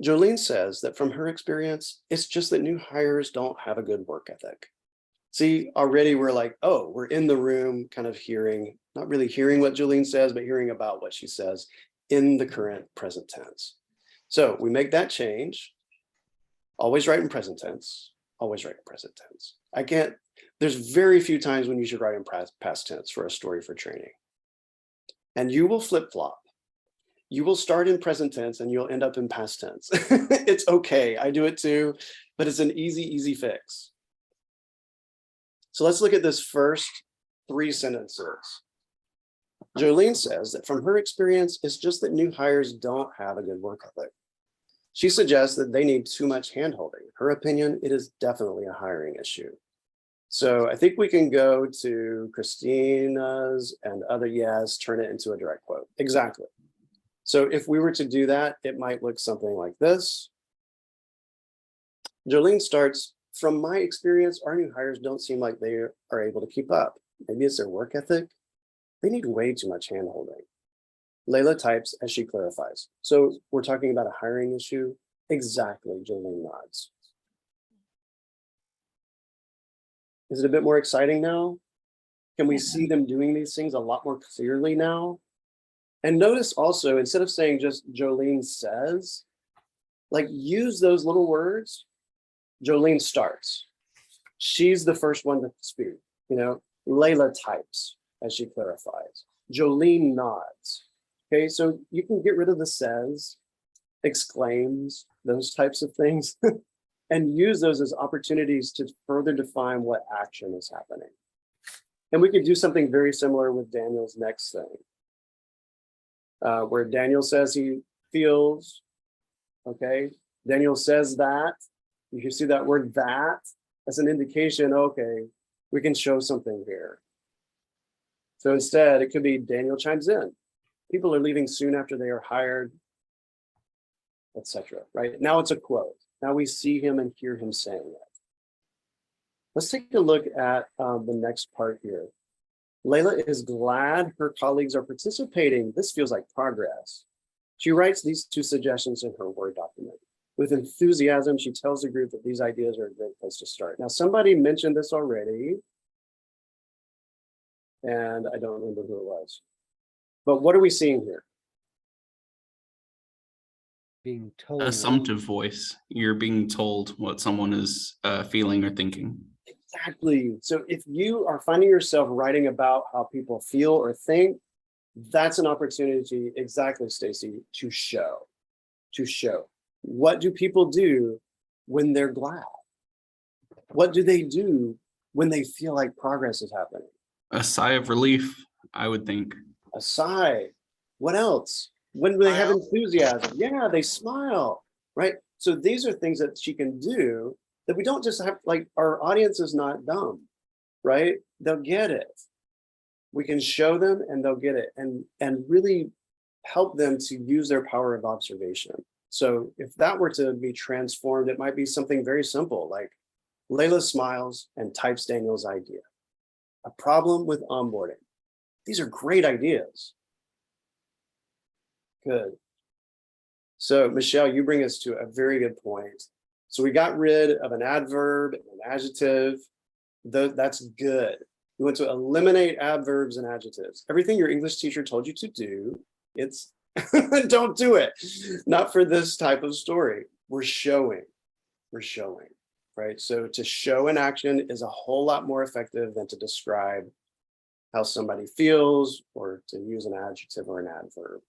Speaker 1: Jolene says that from her experience, it's just that new hires don't have a good work ethic. See, already we're like, oh, we're in the room kind of hearing, not really hearing what Jolene says, but hearing about what she says in the current present tense. So we make that change. Always write in present tense, always write in present tense. There's very few times when you should write in past tense for a story for training. And you will flip-flop. You will start in present tense and you'll end up in past tense. It's okay, I do it too, but it's an easy fix. So let's look at this first 3 sentences. Jolene says that from her experience, it's just that new hires don't have a good work ethic. She suggests that they need too much handholding. Her opinion, it is definitely a hiring issue. So I think we can go to Christina's and other yes, turn it into a direct quote. Exactly. So if we were to do that, it might look something like this. Jolene starts, from my experience, our new hires don't seem like they are able to keep up. Maybe it's their work ethic. They need way too much handholding. Layla types as she clarifies. So we're talking about a hiring issue. Exactly, Jolene nods. Is it a bit more exciting now? Can we see them doing these things a lot more clearly now? And notice also, instead of saying just Jolene says, like use those little words. Jolene starts. She's the first one to speak. Layla types as she clarifies. Jolene nods. Okay, so you can get rid of the says, exclaims, those types of things, and use those as opportunities to further define what action is happening. And we could do something very similar with Daniel's next thing, where Daniel says he feels, okay, Daniel says that. You see that word that as an indication, okay, we can show something here. So instead, it could be Daniel chimes in. People are leaving soon after they are hired, etc. Right? Now it's a quote. Now we see him and hear him saying it. Let's take a look at the next part here. Layla is glad her colleagues are participating. This feels like progress. She writes these 2 suggestions in her Word document. With enthusiasm, she tells the group that these ideas are a great place to start. Now, somebody mentioned this already, and I don't remember who it was. But what are we seeing here?
Speaker 5: Being told.
Speaker 2: Assumptive voice. You're being told what someone is feeling or thinking.
Speaker 1: Exactly. So if you are finding yourself writing about how people feel or think, that's an opportunity, exactly, Stacy, to show. What do people do when they're glad? What do they do when they feel like progress is happening?
Speaker 2: A sigh of relief, I would think.
Speaker 1: A sigh. What else? When they have enthusiasm, yeah, they smile, right? So these are things that she can do that we don't just have, like, our audience is not dumb, right? They'll get it. We can show them and they'll get it and really help them to use their power of observation. So if that were to be transformed, it might be something very simple, like Layla smiles and types Daniel's idea. A problem with onboarding. These are great ideas. Good. So Michelle, you bring us to a very good point. So we got rid of an adverb and an adjective. That's good. We want to eliminate adverbs and adjectives. Everything your English teacher told you to do, it's don't do it. Not for this type of story. We're showing, right? So to show an action is a whole lot more effective than to describe how somebody feels or to use an adjective or an adverb.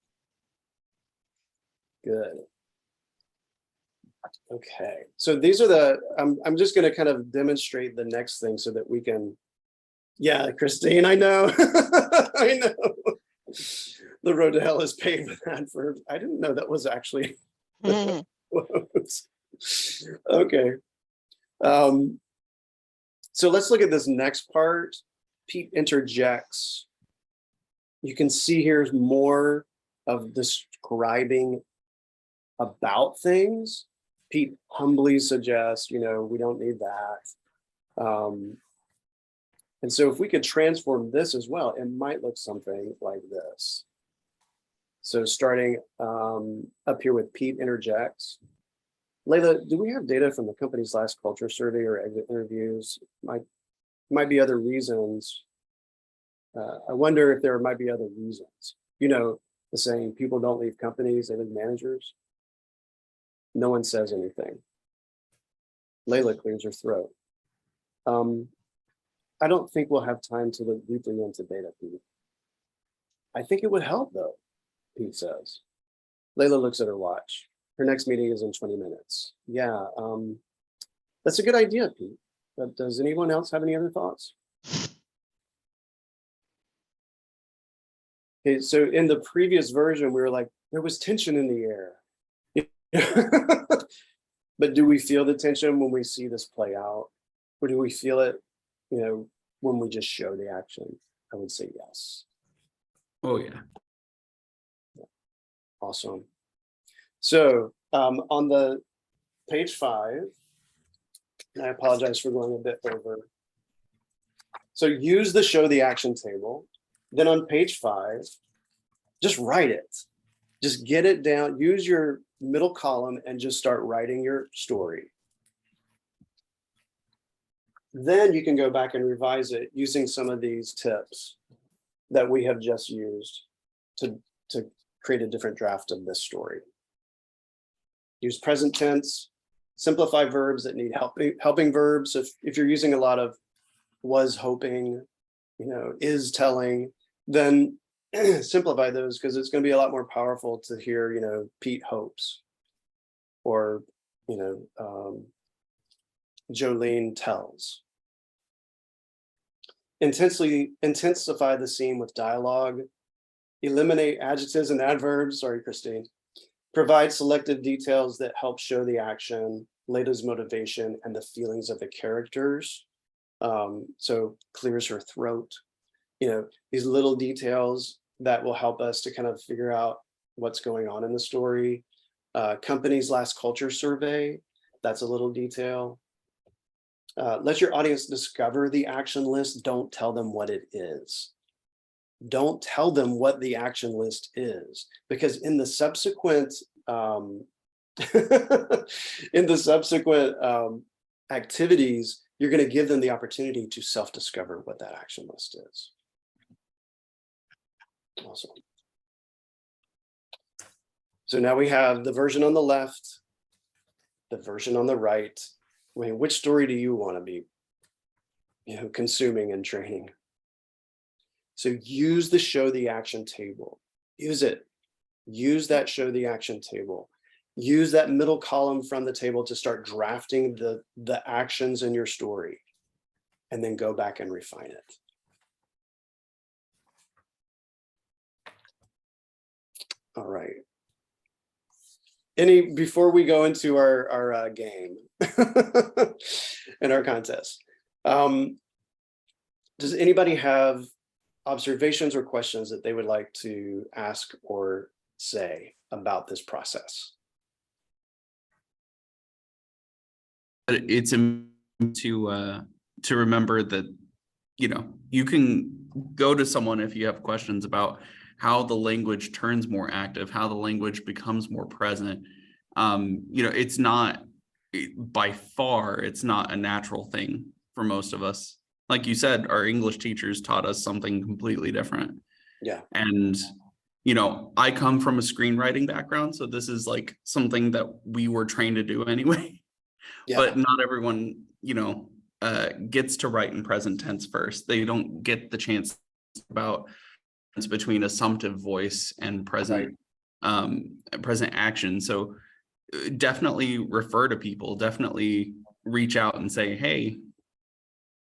Speaker 1: Good. Okay, so these are the, I'm just going to kind of demonstrate the next thing so that we can, yeah, Christine, I know, I know. The road to hell is paved with adverbs. I didn't know that was actually okay. So let's look at this next part. Pete interjects. You can see here's more of describing about things, Pete humbly suggests, we don't need that. And so if we could transform this as well, it might look something like this. So starting up here with Pete interjects. Layla, do we have data from the company's last culture survey or exit interviews? Might be other reasons. I wonder if there might be other reasons. The saying, people don't leave companies, they leave managers. No one says anything. Layla clears her throat. I don't think we'll have time to look deeply into data, Pete. I think it would help though, Pete says. Layla looks at her watch. Her next meeting is in 20 minutes. Yeah, that's a good idea, Pete. But does anyone else have any other thoughts? Okay, so in the previous version, we were like, there was tension in the air. But do we feel the tension when we see this play out? Or do we feel it, when we just show the action? I would say yes.
Speaker 2: Oh, yeah.
Speaker 1: Awesome. So on the page 5, and I apologize for going a bit over. So use the show the action table. Then on page 5, just write it. Just get it down. Use your middle column and just start writing your story. Then you can go back and revise it using some of these tips that we have just used to create a different draft of this story. Use present tense, simplify verbs that need helping verbs. If you're using a lot of was hoping, is telling, then simplify those, because it's going to be a lot more powerful to hear, Pete hopes, or, Jolene tells. Intensify the scene with dialogue. Eliminate adjectives and adverbs. Sorry, Christine. Provide selective details that help show the action, Layla's motivation, and the feelings of the characters. So clears her throat. These little details that will help us to kind of figure out what's going on in the story. Company's last culture survey, that's a little detail. Let your audience discover the action list. Don't tell them what it is. Don't tell them what the action list is, because in the subsequent activities, you're going to give them the opportunity to self-discover what that action list is. Awesome. So now we have the version on the left, the version on the right. Which story do you want to be, consuming and training? So use the show the action table. Use it. Use that show the action table. Use that middle column from the table to start drafting the actions in your story, and then go back and refine it. All right. Before we go into our game and our contest, does anybody have observations or questions that they would like to ask or say about this process?
Speaker 2: It's to remember that, you can go to someone if you have questions about how the language turns more active, how the language becomes more present. It's not, by far, it's not a natural thing for most of us. Like you said, our English teachers taught us something completely different.
Speaker 1: Yeah.
Speaker 2: And, I come from a screenwriting background, so this is like something that we were trained to do anyway. Yeah. But not everyone, gets to write in present tense first. They don't get the chance about between assumptive voice and present, present action. So definitely refer to people, definitely reach out and say, hey,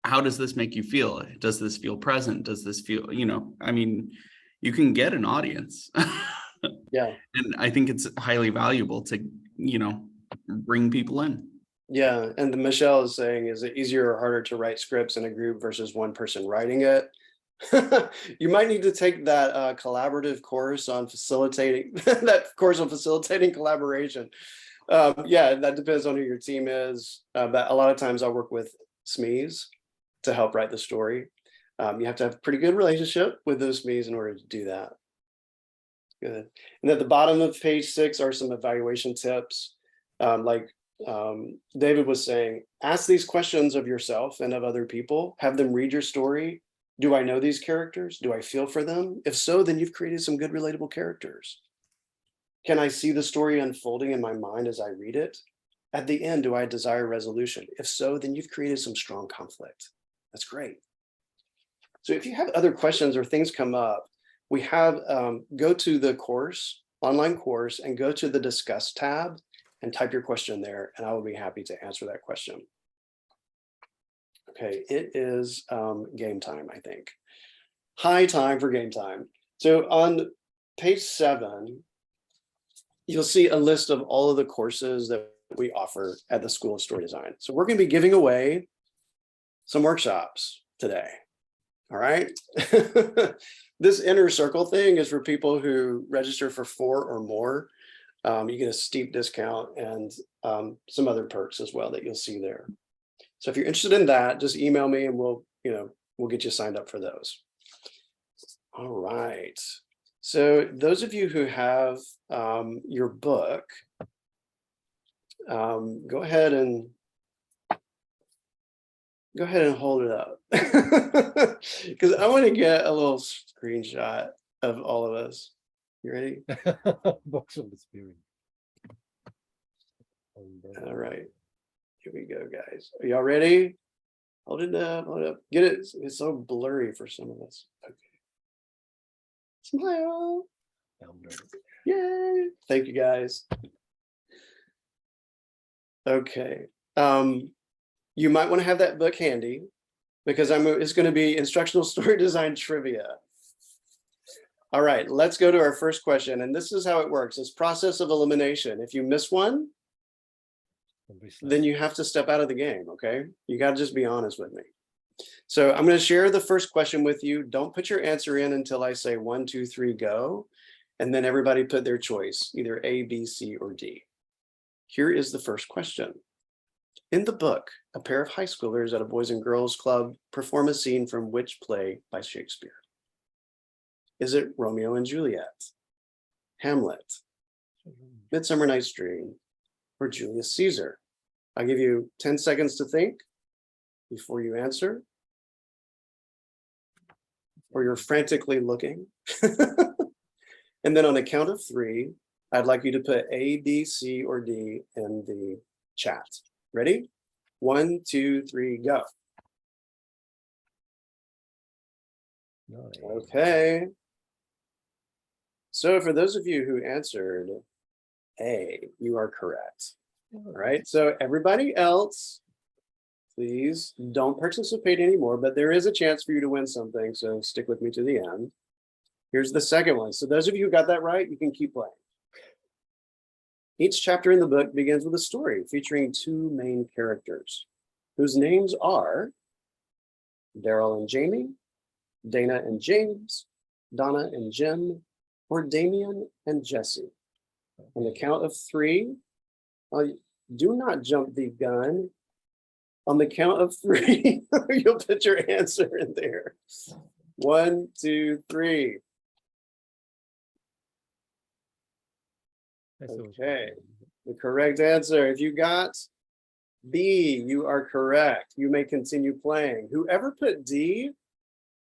Speaker 2: how does this make you feel? Does this feel present? Does this feel, you can get an audience.
Speaker 1: Yeah.
Speaker 2: And I think it's highly valuable to, bring people in.
Speaker 1: Yeah. And Michelle is saying, is it easier or harder to write scripts in a group versus one person writing it? You might need to take that collaborative course on facilitating, that course on facilitating collaboration. Yeah, that depends on who your team is. But a lot of times I work with SMEs to help write the story. You have to have a pretty good relationship with those SMEs in order to do that. Good. And at the bottom of page 6 are some evaluation tips. David was saying, ask these questions of yourself and of other people. Have them read your story. Do I know these characters? Do I feel for them? If so, then you've created some good relatable characters. Can I see the story unfolding in my mind as I read it? At the end, do I desire resolution? If so, then you've created some strong conflict. That's great. So if you have other questions or things come up, we have go to the course, online course, and go to the discuss tab and type your question there, and I will be happy to answer that question. Okay, it is game time, I think. High time for game time. So on page 7, you'll see a list of all of the courses that we offer at the School of Story Design. So we're going to be giving away some workshops today. All right. This inner circle thing is for people who register for 4 or more. You get a steep discount and some other perks as well that you'll see there. So if you're interested in that, just email me and we'll get you signed up for those. All right. So those of you who have your book, go ahead and hold it up because I want to get a little screenshot of all of us. You ready?
Speaker 5: Books of the Spirit.
Speaker 1: All right. Here we go, guys. Are y'all ready? Hold it up. Hold it up. Get it. It's so blurry for some of us. Okay. Smile. Yay. Thank you, guys. Okay. You might want to have that book handy because it's going to be instructional story design trivia. All right, let's go to our first question. And this is how it works. It's process of elimination. If you miss one, then you have to step out of the game, okay? You got to just be honest with me. So I'm going to share the first question with you. Don't put your answer in until I say 1, 2, 3, go. And then everybody put their choice, either A, B, C, or D. Here is the first question. In the book, a pair of high schoolers at a Boys and Girls Club perform a scene from which play by Shakespeare? Is it Romeo and Juliet, Hamlet, Midsummer Night's Dream, or Julius Caesar? I'll give you 10 seconds to think before you answer, or you're frantically looking. And then on the count of 3, I'd like you to put A, B, C, or D in the chat. Ready? 1, 2, 3, go. Okay. So for those of you who answered A, you are correct. All right. So everybody else, please don't participate anymore, but there is a chance for you to win something. So stick with me to the end. Here's the second one. So those of you who got that right, you can keep playing. Each chapter in the book begins with a story featuring 2 main characters whose names are Daryl and Jamie, Dana and James, Donna and Jim, or Damien and Jesse. On the count of 3, do not jump the gun. On the count of 3, you'll put your answer in there. 1, 2, 3. Okay, the correct answer. If you got B, you are correct. You may continue playing. Whoever put D,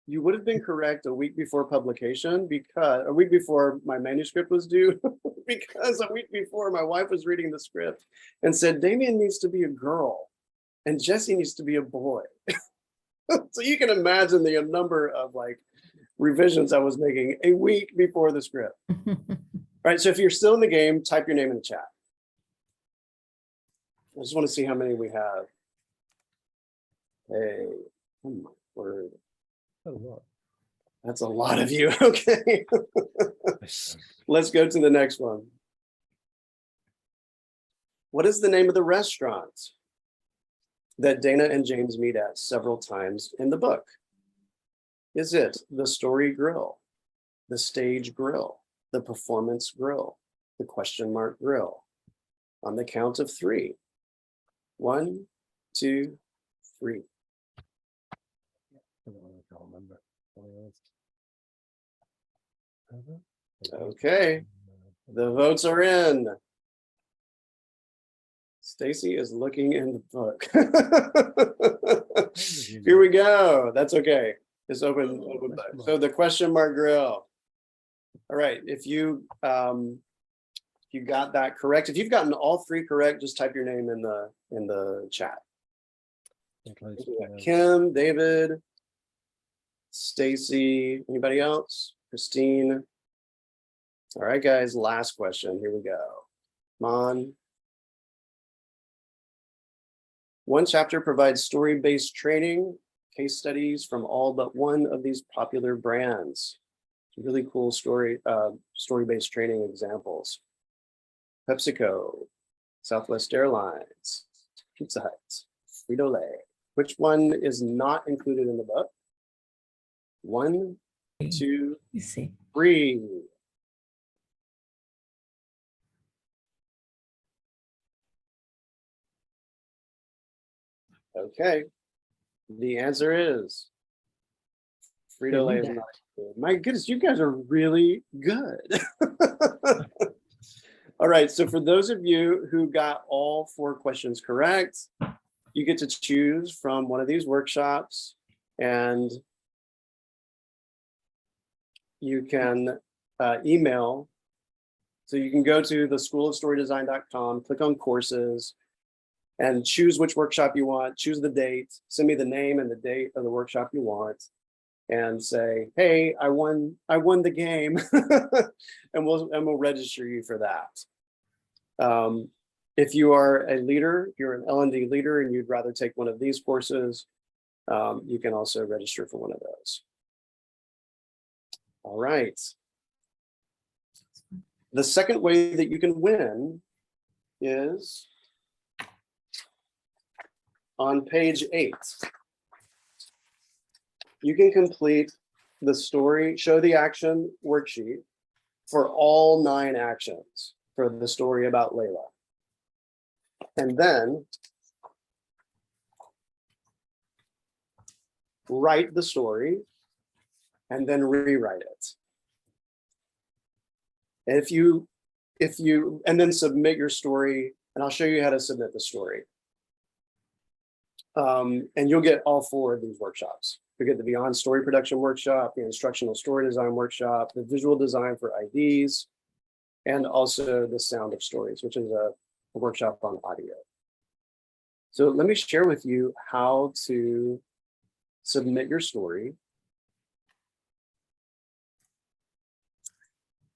Speaker 1: you would have been correct a week before publication, because a week before my manuscript was due, because a week before my wife was reading the script and said, Damien needs to be a girl and Jesse needs to be a boy. So you can imagine the number of revisions I was making a week before the script. All right, so if you're still in the game, type your name in the chat. I just want to see how many we have. Hey, oh my word. That's a lot of you. Okay. Let's go to the next one. What is the name of the restaurant that Dana and James meet at several times in the book? Is it the story grill, the stage grill, the performance grill, the question mark grill? On the count of 3. 1, 2, 3. Okay, the votes are in. Stacy is looking in the book. Here we go. That's okay. It's open book. So the question mark grill. All right, if you got that correct, if you've gotten all 3 correct, just type your name in the chat. Kim, David, Stacy, anybody else? Christine. All right, guys, last question. Here we go. Come on. One chapter provides story-based training, case studies from all but one of these popular brands. Really cool story-based training examples. PepsiCo, Southwest Airlines, Pizza Hut, Frito-Lay. Which one is not included in the book? 1, 2, 3. Okay, the answer is Frito-Lay is not good. My goodness, you guys are really good. All right, so for those of you who got all 4 questions correct, you get to choose from one of these workshops, and you can email. So you can go to the schoolofstorydesign.com, click on courses, and choose which workshop you want, choose the date, send me the name and the date of the workshop you want, and say, hey, I won the game, and we'll register you for that. If you are a leader, you're an L&D leader, and you'd rather take one of these courses, you can also register for one of those. All right. The second way that you can win is on page 8. You can complete the story, show the action worksheet for all 9 actions for the story about Layla. And then write the story and then rewrite it. And then submit your story, and I'll show you how to submit the story. And you'll get all 4 of these workshops. You get the Beyond Story Production workshop, the Instructional Story Design workshop, the Visual Design for IDs, and also the Sound of Stories, which is a workshop on audio. So let me share with you how to submit your story.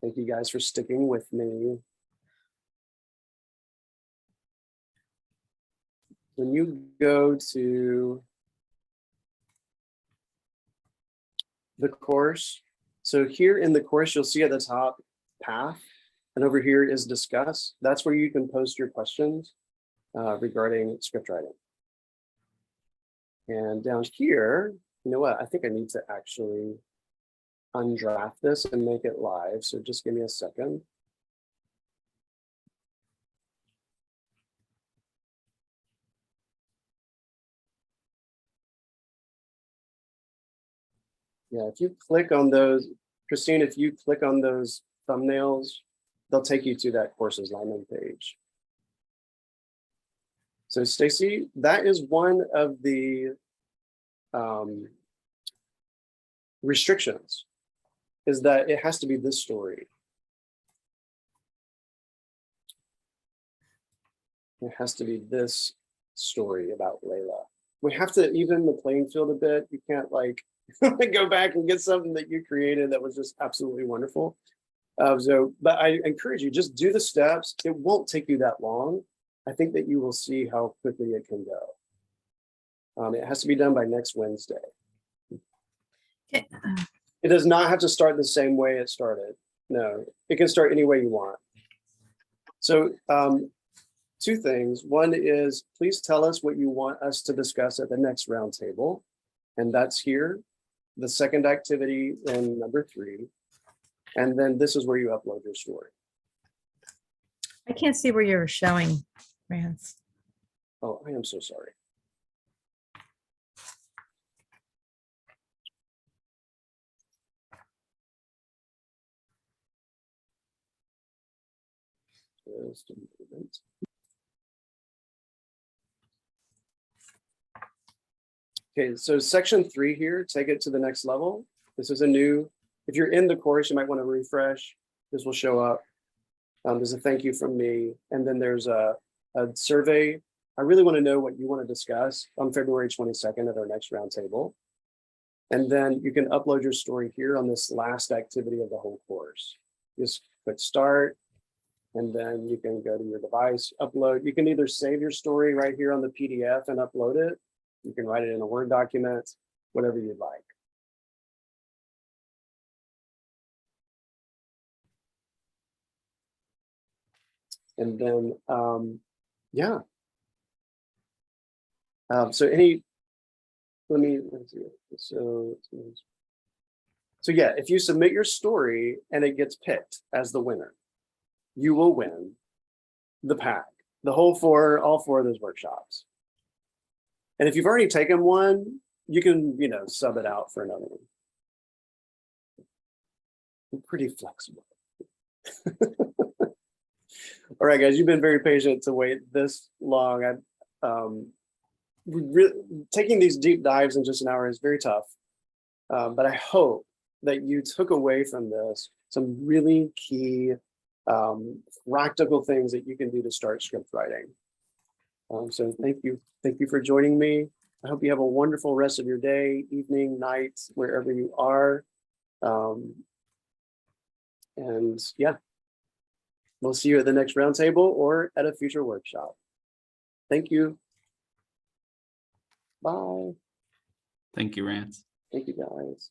Speaker 1: Thank you guys for sticking with me. When you go to the course, so here in the course, you'll see at the top, path, and over here is discuss. That's where you can post your questions regarding script writing. And down here, you know what? I think I need to actually undraft this and make it live. So just give me a second. Yeah, if you click on those, Christine, if you click on those thumbnails, they'll take you to that courses landing page. So Stacy, that is one of the restrictions, is that it has to be this story. It has to be this story about Layla. We have to even the playing field a bit. You can't like go back and get something that you created that was just absolutely wonderful. But I encourage you, just do the steps. It won't take you that long. I think that you will see how quickly it can go. It has to be done by next Wednesday.
Speaker 15: Okay.
Speaker 1: It does not have to start the same way it started. No, it can start any way you want. So 2 things. One is, please tell us what you want us to discuss at the next roundtable. And that's here. the second activity in number 3. And then this is where you upload your story.
Speaker 15: I can't see where you're showing, Rance.
Speaker 1: Oh, I am so sorry. Just a moment. Okay, so section 3 here, take it to the next level. This is a new, if you're in the course, you might want to refresh. This will show up. There's a thank you from me. And then there's a survey. I really want to know what you want to discuss on February 22nd at our next roundtable. And then you can upload your story here on this last activity of the whole course. Just click start, and then you can go to your device, upload. You can either save your story right here on the PDF and upload it. You can write it in a Word document, whatever you'd like. And then, yeah. So let's see. So yeah, if you submit your story and it gets picked as the winner, you will win the pack, all 4 of those workshops. And if you've already taken one, you can, sub it out for another one. I'm pretty flexible. All right, guys, you've been very patient to wait this long. Taking these deep dives in just an hour is very tough. But I hope that you took away from this some really key practical things that you can do to start script writing. So thank you for joining me. I hope you have a wonderful rest of your day, evening, night, wherever you are. And yeah, we'll see you at the next roundtable or at a future workshop. Thank you. Bye.
Speaker 2: Thank you, Rance.
Speaker 1: Thank you, guys.